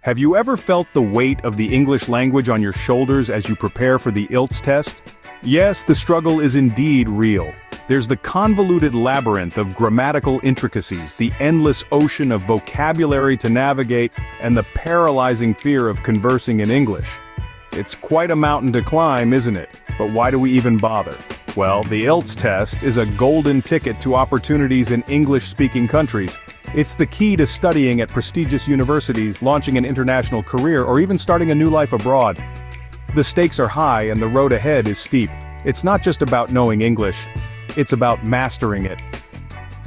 Have you ever felt the weight of the English language on your shoulders as you prepare for the IELTS test? Yes, the struggle is indeed real. There's the convoluted labyrinth of grammatical intricacies, the endless ocean of vocabulary to navigate, and the paralyzing fear of conversing in English. It's quite a mountain to climb, isn't it? But why do we even bother? Well, the IELTS test is a golden ticket to opportunities in English-speaking countries. It's the key to studying at prestigious universities, launching an international career, or even starting a new life abroad. The stakes are high and the road ahead is steep. It's not just about knowing English, it's about mastering it.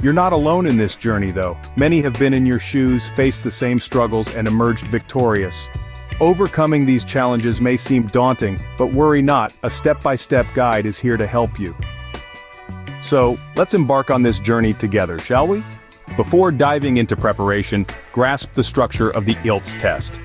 You're not alone in this journey though. Many have been in your shoes, faced the same struggles, and emerged victorious. Overcoming these challenges may seem daunting, but worry not, a step-by-step guide is here to help you. So, let's embark on this journey together, shall we? Before diving into preparation, grasp the structure of the IELTS test.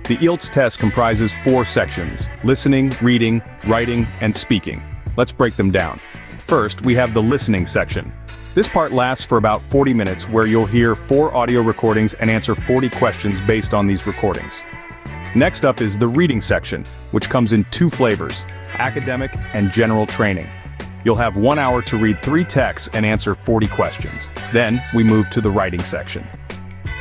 The IELTS test comprises 4 sections: listening, reading, writing, and speaking. Let's break them down. First, we have the listening section. This part lasts for about 40 minutes, where you'll hear 4 audio recordings and answer 40 questions based on these recordings. Next up is the reading section, which comes in 2 flavors: academic and general training. You'll have 1 hour to read 3 texts and answer 40 questions. Then, we move to the writing section.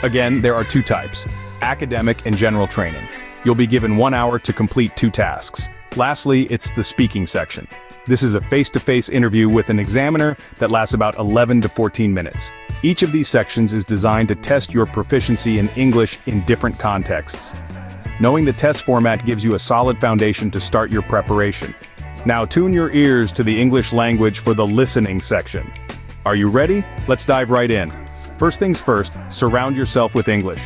Again, there are 2 types: academic and general training. You'll be given 1 hour to complete 2 tasks. Lastly, it's the speaking section. This is a face-to-face interview with an examiner that lasts about 11 to 14 minutes. Each of these sections is designed to test your proficiency in English in different contexts. Knowing the test format gives you a solid foundation to start your preparation. Now tune your ears to the English language for the listening section. Are you ready? Let's dive right in. First things first, surround yourself with English.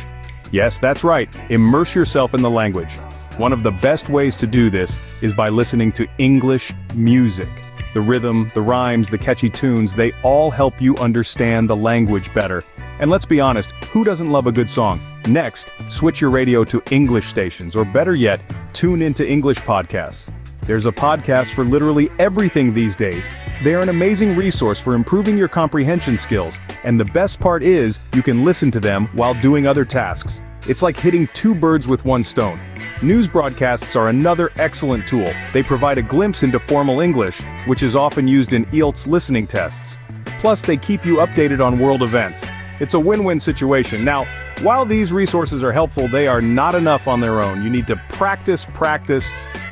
Yes, that's right, immerse yourself in the language. One of the best ways to do this is by listening to English music. The rhythm, the rhymes, the catchy tunes, they all help you understand the language better. And let's be honest, who doesn't love a good song? Next, switch your radio to English stations, or better yet, tune into English podcasts. There's a podcast for literally everything these days. They are an amazing resource for improving your comprehension skills, and the best part is, you can listen to them while doing other tasks. It's like hitting 2 birds with 1 stone. News broadcasts are another excellent tool. They provide a glimpse into formal English, which is often used in IELTS listening tests. Plus, they keep you updated on world events. It's a win-win situation. Now, while these resources are helpful, they are not enough on their own. You need to practice,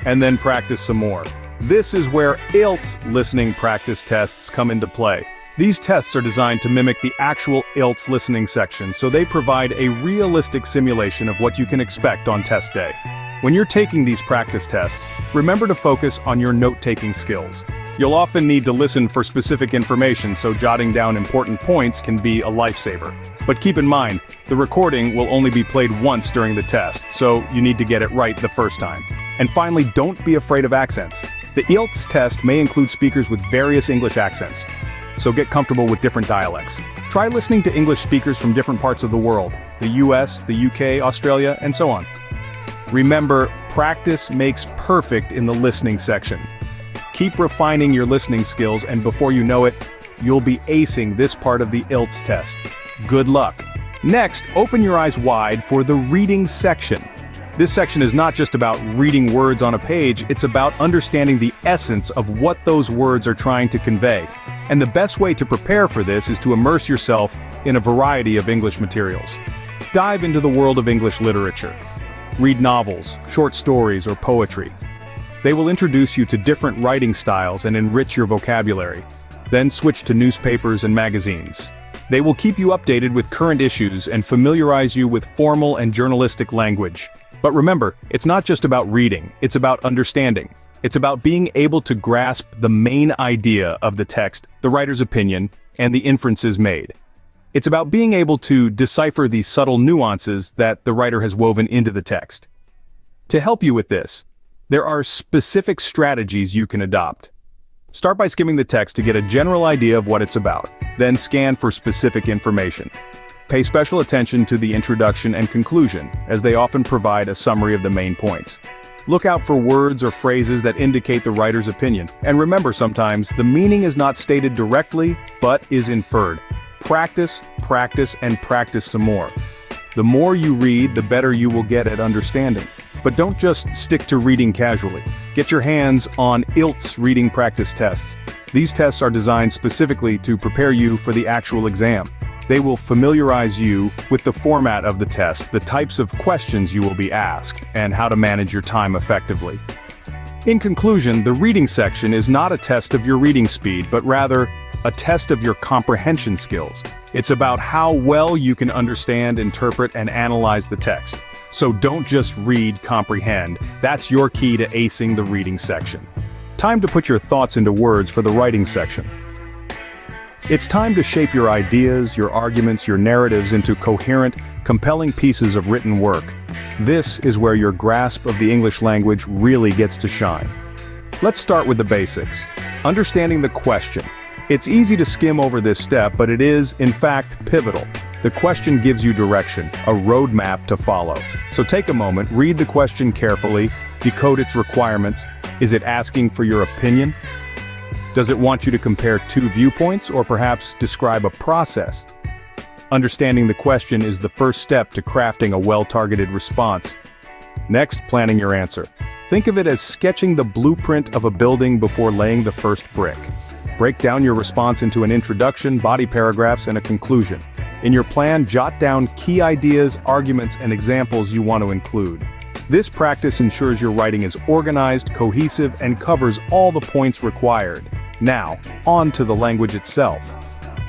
and then practice some more. This is where IELTS listening practice tests come into play. These tests are designed to mimic the actual IELTS listening section, so they provide a realistic simulation of what you can expect on test day. When you're taking these practice tests, remember to focus on your note-taking skills. You'll often need to listen for specific information, so jotting down important points can be a lifesaver. But keep in mind, the recording will only be played once during the test, so you need to get it right the first time. And finally, don't be afraid of accents. The IELTS test may include speakers with various English accents, so get comfortable with different dialects. Try listening to English speakers from different parts of the world: the US, the UK, Australia, and so on. Remember, practice makes perfect in the listening section. Keep refining your listening skills, and before you know it, you'll be acing this part of the IELTS test. Good luck. Next, open your eyes wide for the reading section. This section is not just about reading words on a page, it's about understanding the essence of what those words are trying to convey. And the best way to prepare for this is to immerse yourself in a variety of English materials. Dive into the world of English literature. Read novels, short stories, or poetry. They will introduce you to different writing styles and enrich your vocabulary. Then switch to newspapers and magazines. They will keep you updated with current issues and familiarize you with formal and journalistic language. But remember, it's not just about reading, it's about understanding. It's about being able to grasp the main idea of the text, the writer's opinion, and the inferences made. It's about being able to decipher the subtle nuances that the writer has woven into the text. To help you with this, there are specific strategies you can adopt. Start by skimming the text to get a general idea of what it's about, then scan for specific information. Pay special attention to the introduction and conclusion, as they often provide a summary of the main points. Look out for words or phrases that indicate the writer's opinion, and remember, sometimes the meaning is not stated directly, but is inferred. Practice, and practice some more. The more you read, the better you will get at understanding. But don't just stick to reading casually. Get your hands on IELTS reading practice tests. These tests are designed specifically to prepare you for the actual exam. They will familiarize you with the format of the test, the types of questions you will be asked, and how to manage your time effectively. In conclusion, the reading section is not a test of your reading speed, but rather a test of your comprehension skills. It's about how well you can understand, interpret, and analyze the text. So don't just read, comprehend. That's your key to acing the reading section. Time to put your thoughts into words for the writing section. It's time to shape your ideas, your arguments, your narratives into coherent, compelling pieces of written work. This is where your grasp of the English language really gets to shine. Let's start with the basics. Understanding the question. It's easy to skim over this step, but it is, in fact, pivotal. The question gives you direction, a roadmap to follow. So take a moment, read the question carefully, decode its requirements. Is it asking for your opinion? Does it want you to compare two viewpoints, or perhaps describe a process? Understanding the question is the first step to crafting a well-targeted response. Next, planning your answer. Think of it as sketching the blueprint of a building before laying the first brick. Break down your response into an introduction, body paragraphs, and a conclusion. In your plan, jot down key ideas, arguments, and examples you want to include. This practice ensures your writing is organized, cohesive, and covers all the points required. Now, on to the language itself.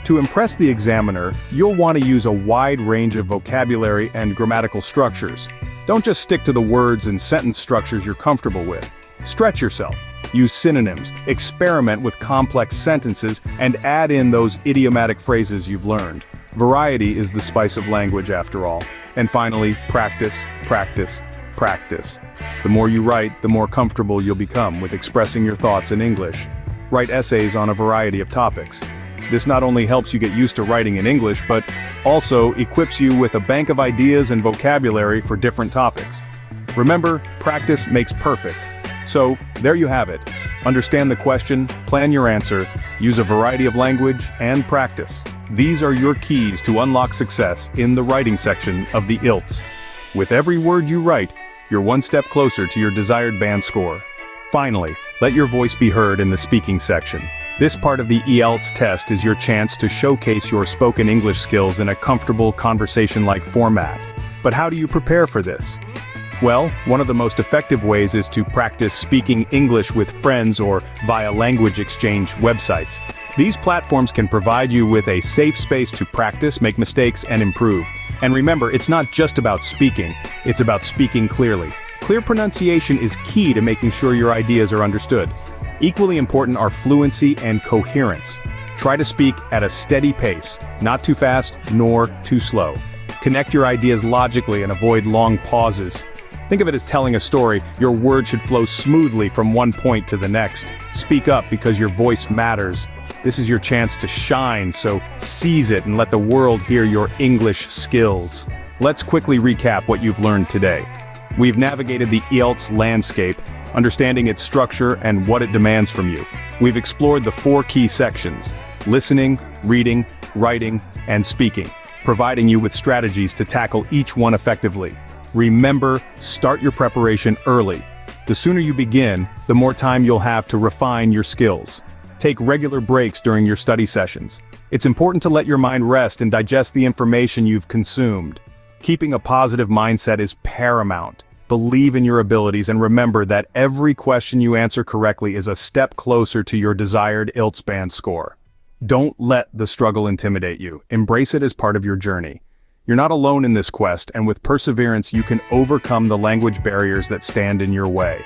To impress the examiner, you'll want to use a wide range of vocabulary and grammatical structures. Don't just stick to the words and sentence structures you're comfortable with. Stretch yourself. Use synonyms, experiment with complex sentences, and add in those idiomatic phrases you've learned. Variety is the spice of language after all. And finally, practice, practice, practice. The more you write, the more comfortable you'll become with expressing your thoughts in English. Write essays on a variety of topics. This not only helps you get used to writing in English, but also equips you with a bank of ideas and vocabulary for different topics. Remember, practice makes perfect. So, there you have it. Understand the question, plan your answer, use a variety of language, and practice. These are your keys to unlock success in the writing section of the IELTS. With every word you write, you're one step closer to your desired band score. Finally, let your voice be heard in the speaking section. This part of the IELTS test is your chance to showcase your spoken English skills in a comfortable conversation-like format. But how do you prepare for this? Well, one of the most effective ways is to practice speaking English with friends or via language exchange websites. These platforms can provide you with a safe space to practice, make mistakes, and improve. And remember, it's not just about speaking, it's about speaking clearly. Clear pronunciation is key to making sure your ideas are understood. Equally important are fluency and coherence. Try to speak at a steady pace, not too fast nor too slow. Connect your ideas logically and avoid long pauses. Think of it as telling a story. Your words should flow smoothly from one point to the next. Speak up because your voice matters. This is your chance to shine, so seize it and let the world hear your English skills. Let's quickly recap what you've learned today. We've navigated the IELTS landscape, understanding its structure and what it demands from you. We've explored the 4 key sections: listening, reading, writing, and speaking, providing you with strategies to tackle each one effectively. Remember, start your preparation early. The sooner you begin, the more time you'll have to refine your skills. Take regular breaks during your study sessions. It's important to let your mind rest and digest the information you've consumed. Keeping a positive mindset is paramount. Believe in your abilities and remember that every question you answer correctly is a step closer to your desired IELTS band score. Don't let the struggle intimidate you. Embrace it as part of your journey. You're not alone in this quest, and with perseverance you can overcome the language barriers that stand in your way.